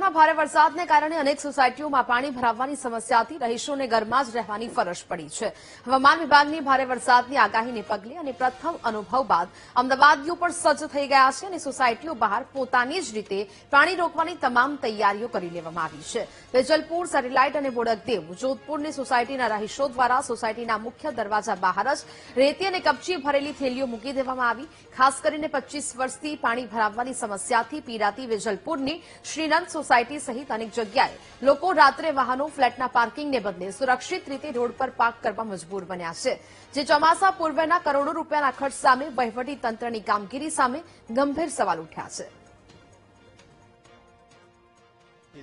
શહેરમાં ભારે વરસાદને કારણે અનેક સોસાયટીઓમાં પાણી ભરાવાની સમસ્યાથી રહીશોને ઘરમાં જ રહેવાની ફરજ પડી છે. હવામાન વિભાગની ભારે વરસાદની આગાહીને પગલે અને પ્રથમ અનુભવ બાદ અમદાવાદીઓ પણ સજ્જ થઈ ગયા છે અને સોસાયટીઓ બહાર પોતાની જ રીતે પાણી રોકવાની તમામ તૈયારીઓ કરી લેવામાં આવી છે. વેજલપુર, સેટેલાઇટ અને બોડકદેવ, જોધપુરની સોસાયટીના રહીશો દ્વારા સોસાયટીના મુખ્ય દરવાજા બહાર જ રેતી અને કપચી ભરેલી થેલીઓ મૂકી દેવામાં આવી. ખાસ કરીને 25 વર્ષથી પાણી ભરાવવાની સમસ્યાથી પીડાતી વેજલપુરની શ્રીનંદ સોસાયટી સહિત અનેક જગ્યાએ લોકો રાત્રે વાહનો ફ્લેટના પાર્કિંગને બદલે સુરક્ષિત રીતે રોડ પર પાર્ક કરવા મજબૂર બન્યા છે, જે ચોમાસા પૂર્વેના કરોડો રૂપિયાના ખર્ચ સામે વહીવટી તંત્રની કામગીરી સામે ગંભીર સવાલ ઉઠ્યા છે.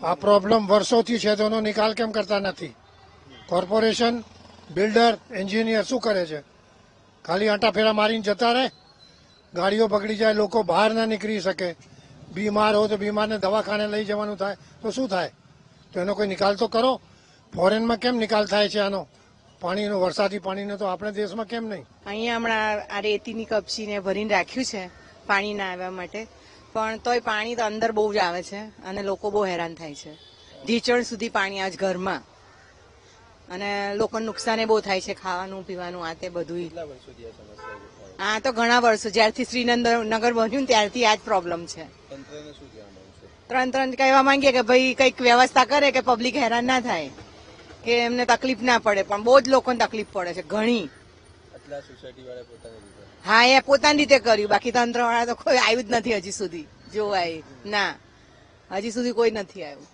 આ પ્રોબ્લેમ વર્ષોથી છે, તેનો નિકાલ કેમ કરતા નથી? કોર્પોરેશન, બિલ્ડર, એન્જિનિયર શું કરે છે? ખાલી આંટાફેરા મારીને જતા રહે. ગાડીઓ બગડી જાય, લોકો બહાર ના નીકળી શકે. બીમાર હોય તો બીમારને દવાખાને લઈ જવાનું થાય તો શું થાય? તો એનો કોઈ નિકાલ તો કરો. ફોરેનમાં કેમ નિકાલ થાય છે આનો પાણીનો, વરસાદી પાણીનો, તો આપણે દેશમાં કેમ નહીં? અહીંયા હમણાં આ રેતીની કપચીને ભરીને રાખ્યું છે પાણી ના આવ્યા માટે, પણ તોય પાણી તો અંદર બહુ જ આવે છે અને લોકો બહુ હેરાન થાય છે. ઢીચણ સુધી પાણી આવે છે ઘરમાં અને લોકોને નુકસાન બહુ થાય છે, ખાવાનું પીવાનું આ તે બધું. હા, તો ઘણા વર્ષો જ્યારથી શ્રીનગર બન્યું ત્યારથી આ જ પ્રોબ્લેમ છે. તંત્રને કહેવા માંગીએ કે ભાઈ કંઈક વ્યવસ્થા કરે કે પબ્લિક હેરાન ના થાય, કે એમને તકલીફ ના પડે, પણ બહુ જ લોકોને તકલીફ પડે છે ઘણી. હા, એ પોતાની રીતે કર્યું, બાકી તંત્ર વાળા તો કોઈ આવ્યું જ નથી હજી સુધી જોવાય. ના, હજી સુધી કોઈ નથી આવ્યું.